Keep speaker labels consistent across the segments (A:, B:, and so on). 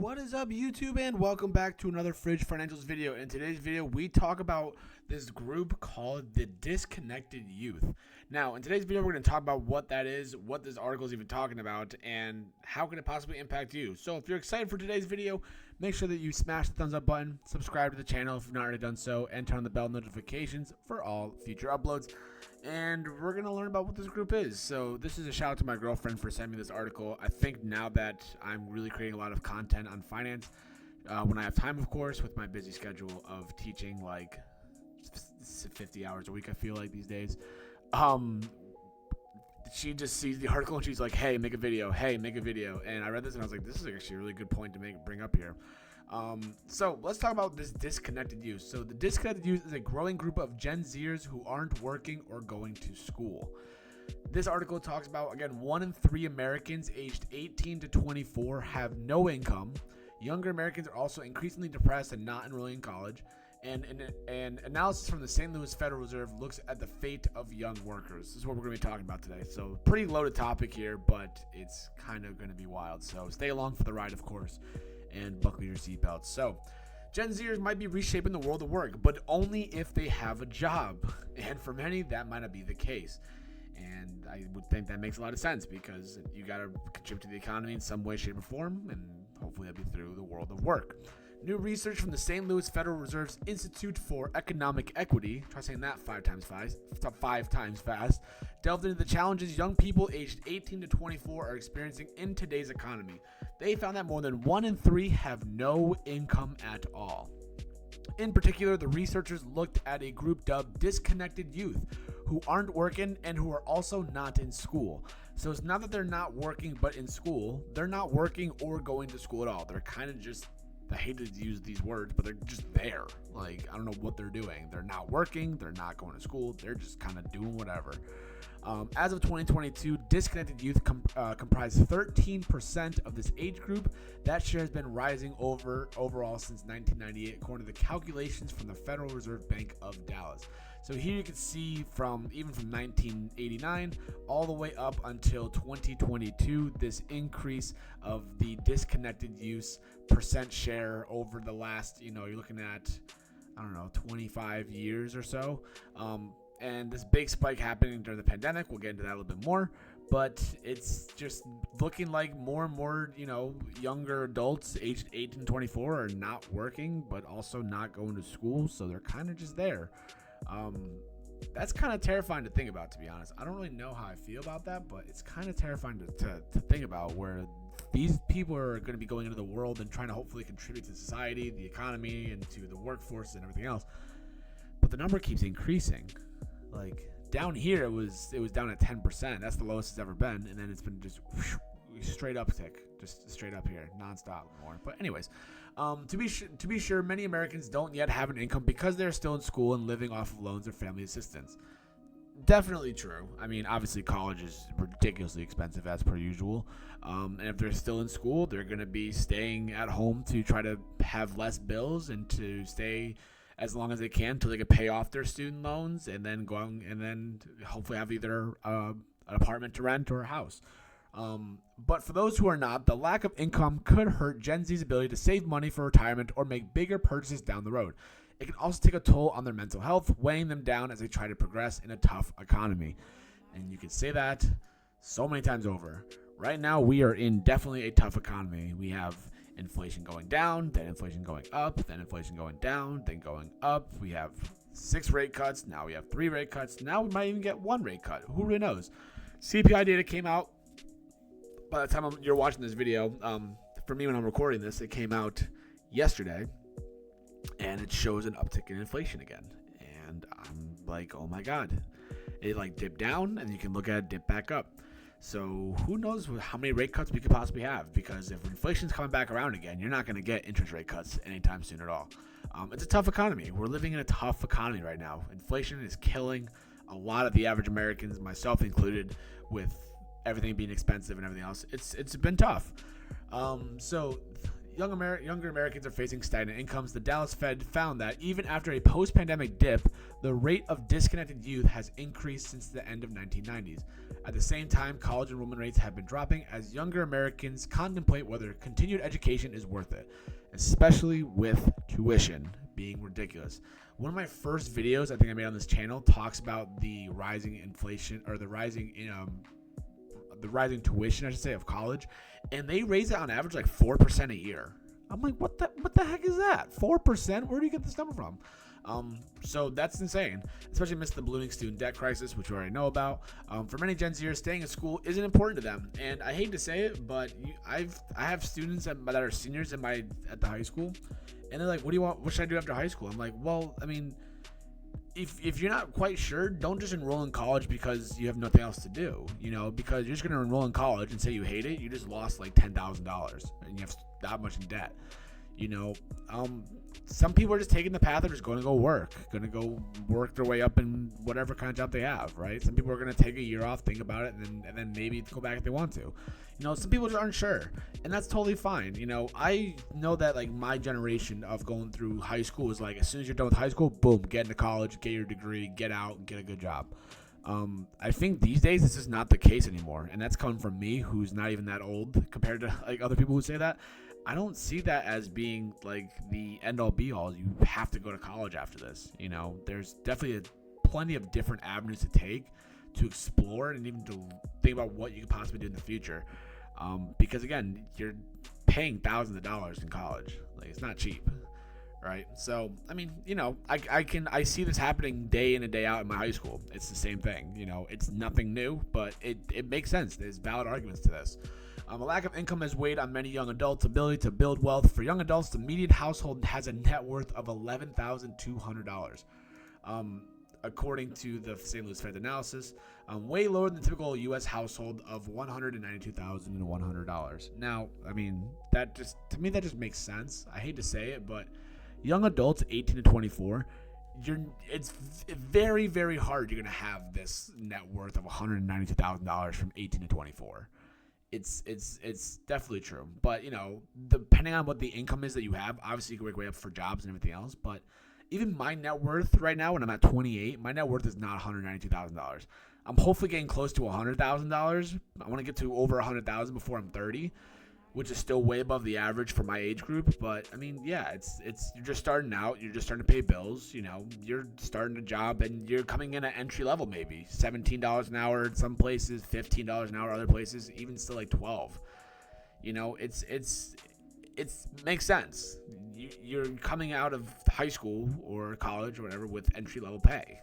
A: What is up, YouTube, and welcome back to another Fridge Financials video. In today's video, we talk about this group called the disconnected youth. Now, in today's video, we're going to talk about what that is, what this article is even talking about, and how can it possibly impact you. So if you're excited for today's video, make sure that you smash the thumbs up button, subscribe to the channel if you've not already done so, and turn on the bell notifications for all future uploads. And we're going to learn about what this group is. So this is a shout out to my girlfriend for sending me this article. I think now that I'm really creating a lot of content on finance, when I have time, of course, with my busy schedule of teaching like 50 hours a week, I feel like these days, she just sees the article and she's like, hey, make a video. And I read this and I was like, this is actually a really good point to bring up here. So let's talk about this disconnected youth. So the disconnected youth is a growing group of Gen Zers who aren't working or going to school. This article talks about, again, 1 in 3 Americans aged 18 to 24 have no income. Younger Americans are also increasingly depressed and not enrolling in college. And an analysis from the St. Louis Federal Reserve looks at the fate of young workers. This is what we're going to be talking about today. So pretty loaded topic here, but it's kind of going to be wild. So stay along for the ride, of course, and buckle your seatbelts. So Gen Zers might be reshaping the world of work, but only if they have a job. And for many, that might not be the case. And I would think that makes a lot of sense because you got to contribute to the economy in some way, shape, or form, and hopefully that'll be through the world of work. New research from the St. Louis Federal Reserve's Institute for Economic Equity, try saying that five times fast, delved into the challenges young people aged 18 to 24 are experiencing in today's economy. They found that more than 1 in 3 have no income at all. In particular, the researchers looked at a group dubbed disconnected youth who aren't working and who are also not in school. So it's not that they're not working but in school. They're not working or going to school at all. They're kind of just, I hate to use these words, but they're just there. Like, I don't know what they're doing. They're not working. They're not going to school. They're just kind of doing whatever. As of 2022, disconnected youth comprise 13% of this age group. That share has been rising overall since 1998, according to the calculations from the Federal Reserve Bank of Dallas. So here you can see from 1989 all the way up until 2022, this increase of the disconnected youth percent share over the last, you're looking at, 25 years or so. And this big spike happening during the pandemic. We'll get into that a little bit more. But it's just looking like more and more, younger adults aged 18 to 24 are not working, but also not going to school. So they're kind of just there. That's kind of terrifying to think about, to be honest. I don't really know how I feel about that, but it's kind of terrifying to think about, where these people are going to be going into the world and trying to hopefully contribute to society, the economy, and to the workforce and everything else. But the number keeps increasing. Like down here, it was down at 10%. That's the lowest it's ever been, and then it's been just straight uptick, just straight up here, nonstop more. But anyways, to be sure, many Americans don't yet have an income because they're still in school and living off of loans or family assistance. Definitely true. I mean, obviously college is ridiculously expensive as per usual. And if they're still in school, they're going to be staying at home to try to have less bills and to stay as long as they can until they can pay off their student loans and then hopefully have either an apartment to rent or a house. But for those who are not, the lack of income could hurt Gen Z's ability to save money for retirement or make bigger purchases down the road. It can also take a toll on their mental health, weighing them down as they try to progress in a tough economy. And you can say that so many times over. Right now, we are in definitely a tough economy. We have inflation going down, then inflation going up, then inflation going down, then going up. We have 6 rate cuts. Now we have 3 rate cuts. Now we might even get 1 rate cut. Who really knows? CPI data came out. By the time you're watching this video, for me when I'm recording this, it came out yesterday, and it shows an uptick in inflation again. And I'm like, oh my God. It dipped down, and you can look at it dip back up. So who knows how many rate cuts we could possibly have, because if inflation's coming back around again, you're not going to get interest rate cuts anytime soon at all. It's a tough economy. We're living in a tough economy right now. Inflation is killing a lot of the average Americans, myself included, with everything being expensive and everything else. It's been tough. So younger Americans are facing stagnant incomes. The Dallas Fed found that even after a post-pandemic dip, the rate of disconnected youth has increased since the end of 1990s. At the same time, college enrollment rates have been dropping as younger Americans contemplate whether continued education is worth it, especially with tuition being ridiculous. One of my first videos I think I made on this channel talks about the rising inflation, or the rising tuition, I should say, of college, and they raise it on average like 4% a year. I'm like, what the heck is that? 4%? Where do you get this number from? So that's insane, especially amidst the ballooning student debt crisis, which we already know about. For many Gen Zers, staying at school isn't important to them, and I hate to say it, but I have students that are seniors at the high school, and they're like, "What do you want? What should I do after high school?" I'm like, "Well, I mean, if you're not quite sure, don't just enroll in college because you have nothing else to do, because you're just going to enroll in college and say you hate it. You just lost like $10,000 and you have that much in debt. Some people are just taking the path of just going to go work their way up in whatever kind of job they have, right? Some people are going to take a year off, think about it, and then maybe go back if they want to. Some people just aren't sure, and that's totally fine. I know that like my generation of going through high school is like, as soon as you're done with high school, boom, get into college, get your degree, get out, and get a good job. I think these days this is not the case anymore, and that's coming from me, who's not even that old compared to like other people who say that. I don't see that as being like the end-all be-all. You have to go to college after this. There's definitely plenty of different avenues to take, to explore, and even to think about what you could possibly do in the future. Because again, you're paying thousands of dollars in college. Like, it's not cheap, right? So, I mean, I see this happening day in and day out in my high school. It's the same thing. It's nothing new, but it makes sense. There's valid arguments to this. A lack of income has weighed on many young adults' ability to build wealth. For young adults, the median household has a net worth of $11,200. According to the St. Louis Fed analysis, way lower than the typical U.S. household of $192,100. Now, I mean, to me that just makes sense. I hate to say it, but young adults 18 to 24, it's very, very hard you're going to have this net worth of $192,000 from 18 to 24. It's definitely true. But, depending on what the income is that you have, obviously you can work way up for jobs and everything else. But even my net worth right now, when I'm at 28, my net worth is not $192,000. I'm hopefully getting close to $100,000. I want to get to over $100,000 before I'm 30, which is still way above the average for my age group. But I mean, yeah, it's you're just starting out. You're just starting to pay bills. You're starting a job and you're coming in at entry level, maybe $17 an hour in some places, $15 an hour other places, even still like $12. It makes sense. You're coming out of high school or college or whatever with entry level pay.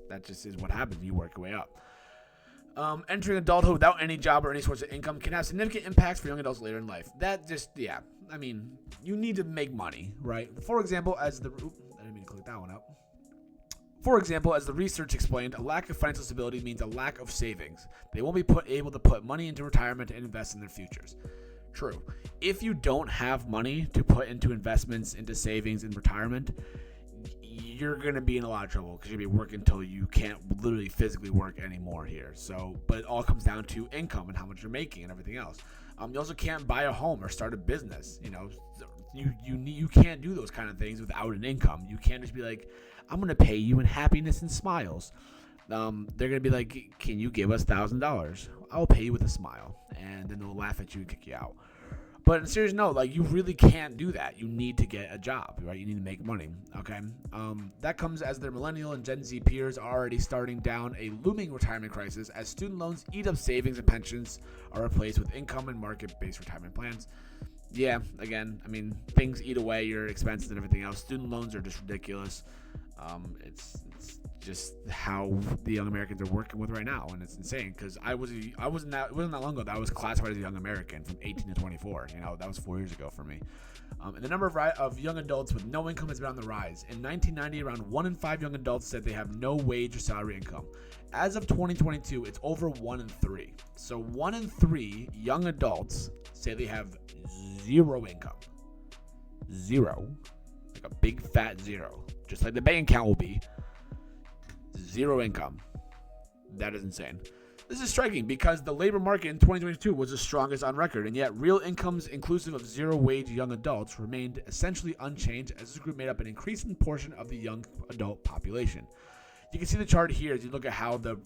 A: That just is what happens. You work your way up. Entering adulthood without any job or any source of income can have significant impacts for young adults later in life. I mean, you need to make money, right? For example, as the research explained, a lack of financial stability means a lack of savings. They won't be able to put money into retirement and invest in their futures. True. If you don't have money to put into investments, into savings, and retirement, you're going to be in a lot of trouble because you're going to be working until you can't literally physically work anymore here. But it all comes down to income and how much you're making and everything else. You also can't buy a home or start a business. You can't do those kind of things without an income. You can't just be like, I'm going to pay you in happiness and smiles. They're going to be like, can you give us $1,000? I'll pay you with a smile. And then they'll laugh at you and kick you out. But in serious note, you really can't do that. You need to get a job, right? You need to make money, okay? That comes as their millennial and Gen Z peers are already starting down a looming retirement crisis as student loans eat up savings and pensions are replaced with income and market-based retirement plans. Yeah, again, I mean, things eat away your expenses and everything else. Student loans are just ridiculous. It's just how the young Americans are working with right now, and it's insane because it wasn't that long ago that I was classified as a young American from 18 to 24. That was 4 years ago for me. And the number of young adults with no income has been on the rise. In 1990, around 1 in 5 young adults said they have no wage or salary income. As of 2022, it's over 1 in 3. So 1 in 3 young adults say they have zero income. Zero. Like a big fat zero. Just like the bank account will be. Zero income. That is insane. This is striking because the labor market in 2022 was the strongest on record, and yet real incomes inclusive of zero-wage young adults remained essentially unchanged as this group made up an increasing portion of the young adult population. You can see the chart here as you look at how the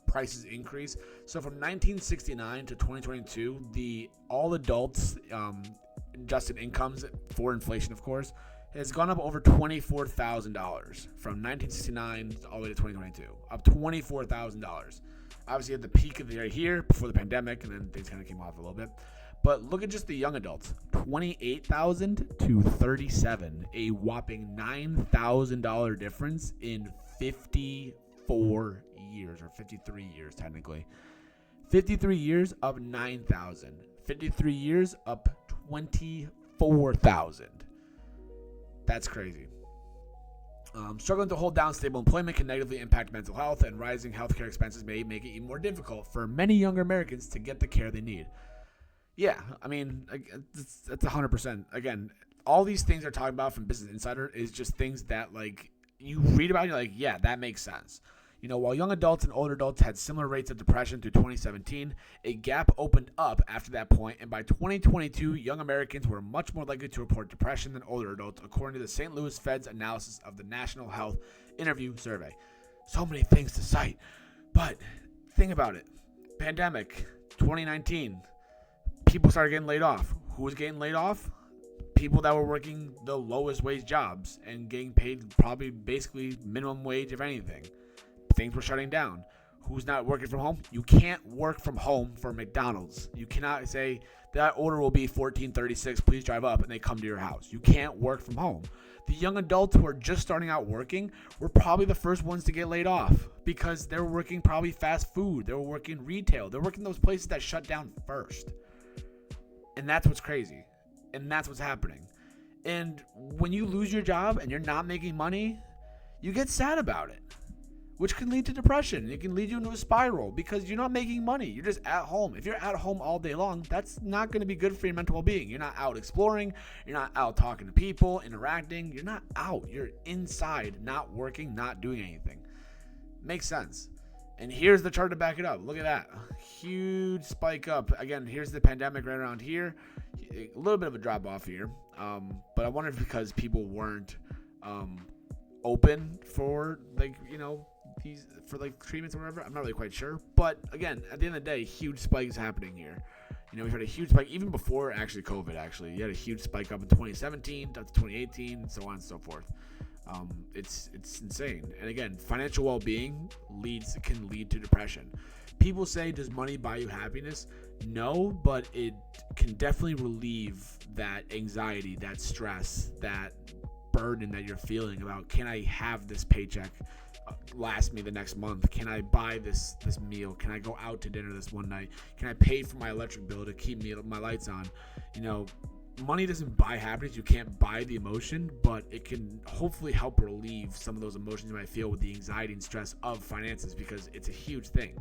A: prices increase. So from 1969 to 2022, all adults adjusted incomes for inflation, of course, has gone up over $24,000 from 1969 all the way to 2022, up $24,000. Obviously, at the peak of the year here before the pandemic, and then things kind of came off a little bit. But look at just the young adults, 28,000 to 37, a whopping $9,000 difference in 54 years, or 53 years technically. 53 years up 9,000. 53 years up 24,000. That's crazy. Struggling to hold down stable employment can negatively impact mental health, and rising healthcare expenses may make it even more difficult for many younger Americans to get the care they need. Yeah, I mean, that's 100%. Again, all these things they're talking about from Business Insider is just things that, like, you read about and you're like, yeah, that makes sense. You know, while young adults and older adults had similar rates of depression through 2017, a gap opened up after that point, and by 2022, young Americans were much more likely to report depression than older adults, according to the St. Louis Fed's analysis of the National Health Interview Survey. So many things to cite, but think about it. Pandemic, 2019, people started getting laid off. Who was getting laid off? People that were working the lowest wage jobs and getting paid probably basically minimum wage, if anything. Things were shutting down. Who's not working from home? You can't work from home for McDonald's. You cannot say that order will be $14.36. Please drive up, and they come to your house. You can't work from home. The young adults who are just starting out working were probably the first ones to get laid off because they were working probably fast food. They were working retail. They're working those places that shut down first. And that's what's crazy. And that's what's happening. And when you lose your job and you're not making money, you get sad about it, which can lead to depression. It can lead you into a spiral because you're not making money. You're just at home. If you're at home all day long, that's not going to be good for your mental well-being. You're not out exploring. You're not out talking to people, interacting. You're not out. You're inside, not working, not doing anything. Makes sense. And here's the chart to back it up. Look at that. Huge spike up. Again, here's the pandemic right around here. A little bit of a drop off here. But I wonder if because people weren't open for, like, you know, these for like treatments or whatever. I'm not really quite sure. But again, at the end of the day, huge spikes happening here. You know, we've had a huge spike even before actually COVID. Actually, you had a huge spike up in 2017 up to 2018, and so on and so forth. It's insane. And again, financial well-being can lead to depression. People say, does money buy you happiness? No, but it can definitely relieve that anxiety, that stress, that burden that you're feeling about, can I have this paycheck last me the next month? Can I buy this meal? Can I go out to dinner this one night? Can I pay for my electric bill to keep my lights on? You know, money doesn't buy happiness. You can't buy the emotion, but it can hopefully help relieve some of those emotions you might feel with the anxiety and stress of finances, because it's a huge thing.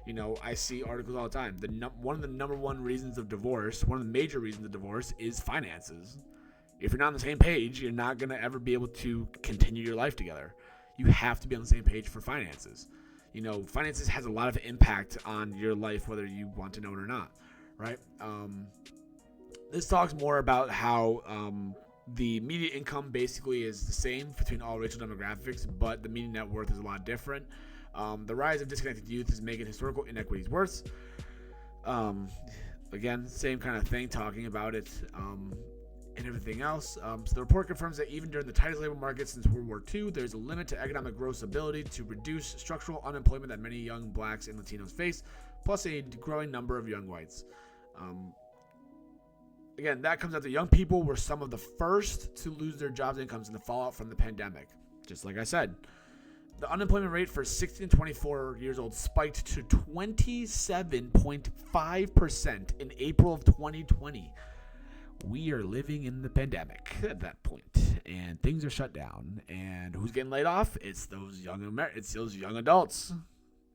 A: You know, I see articles all the time. One of the number one reasons of divorce, one of the major reasons of divorce is finances. If you're not on the same page, you're not going to ever be able to continue your life together. You have to be on the same page for finances. You know, finances has a lot of impact on your life, whether you want to know it or not, right? This talks more about how the median income basically is the same between all racial demographics, but the median net worth is a lot different. The rise of disconnected youth is making historical inequities worse. Again, same kind of thing, talking about it and everything else. So the report confirms that even during the tightest labor market since World War II, there's a limit to economic growth's ability to reduce structural unemployment that many young blacks and Latinos face, plus a growing number of young whites. Again, that comes out that young people were some of the first to lose their jobs and incomes in the fallout from the pandemic. Just like I said, the unemployment rate for 16 to 24 years old spiked to 27.5% in April of 2020. We are living in the pandemic at that point, and things are shut down. And who's getting laid off? It's those young adults,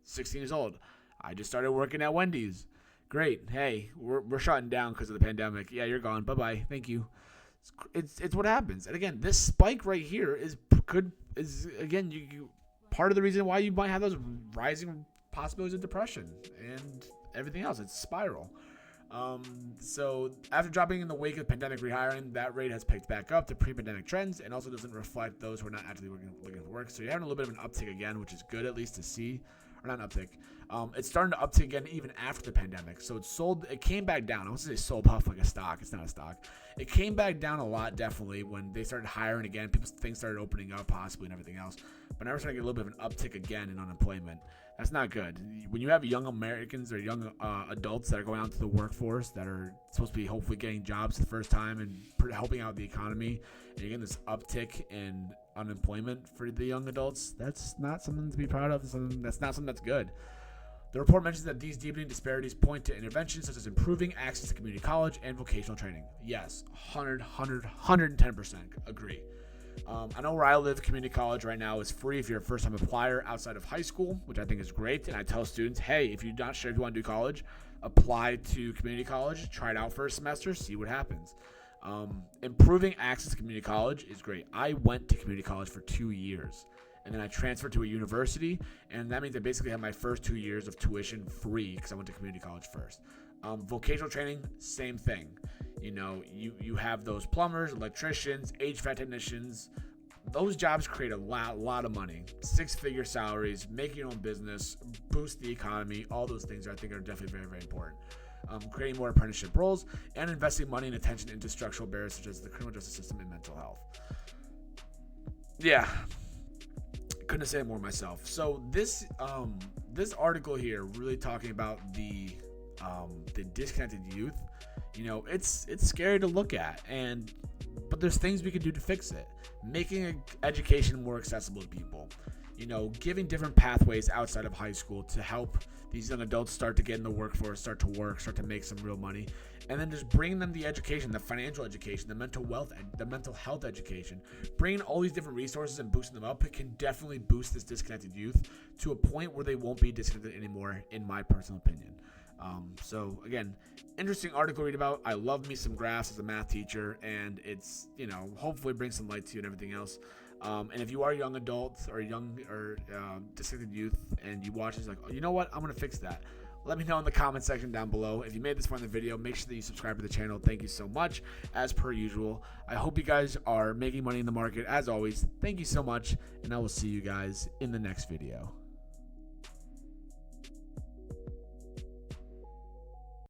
A: 16 years old. I just started working at Wendy's. Great. Hey, we're shutting down because of the pandemic. Yeah, you're gone. Bye-bye. Thank you. It's what happens. And again, this spike right here is again, you part of the reason why you might have those rising possibilities of depression and everything else. It's a spiral. So after dropping in the wake of pandemic rehiring, that rate has picked back up to pre-pandemic trends and also doesn't reflect those who are not actively looking for work. So you're having a little bit of an uptick again, which is good at least to see. Or not an uptick. It's starting to uptick again even after the pandemic. So it came back down. I want to say sold off like a stock. It's not a stock. It came back down a lot, definitely, when they started hiring again. Things started opening up possibly and everything else. But now we're starting to get a little bit of an uptick again in unemployment. That's not good. When you have young Americans or young adults that are going out to the workforce that are supposed to be hopefully getting jobs for the first time and helping out the economy, and you're getting this uptick in unemployment for the young adults, that's not something to be proud of. That's not something that's good. The report mentions that these deepening disparities point to interventions such as improving access to community college and vocational training. Yes, 110% agree. I know where I live, community college right now is free if you're a first-time applier outside of high school, which I think is great. And I tell students, hey, if you're not sure if you want to do college, apply to community college, try it out for a semester, see what happens. Improving access to community college is great. I went to community college for 2 years, and then I transferred to a university, and that means I basically had my first 2 years of tuition free because I went to community college first. Vocational training, same thing. You know, you have those plumbers, electricians, HVAC technicians. Those jobs create a lot of money. 6-figure salaries, making your own business, boost the economy. All those things I think are definitely very, very important. Creating more apprenticeship roles and investing money and attention into structural barriers such as the criminal justice system and mental health. Yeah, couldn't have said it more myself. So this article here really talking about the disconnected youth. You know, it's scary to look at, but there's things we can do to fix it. Making education more accessible to people. You know, giving different pathways outside of high school to help these young adults start to get in the workforce, start to work, start to make some real money, and then just bringing them the education, the financial education, the mental health education. Bringing all these different resources and boosting them up, it can definitely boost this disconnected youth to a point where they won't be disconnected anymore, in my personal opinion. So again, interesting article to read about. I love me some graphs as a math teacher, and it's, you know, hopefully brings some light to you and everything else. And if you are a young adult or disconnected youth and you watch this like, oh, you know what, I'm going to fix that. Let me know in the comment section down below. If you made this far in the video, make sure that you subscribe to the channel. Thank you so much, as per usual. I hope you guys are making money in the market. As always, thank you so much, and I will see you guys in the next video.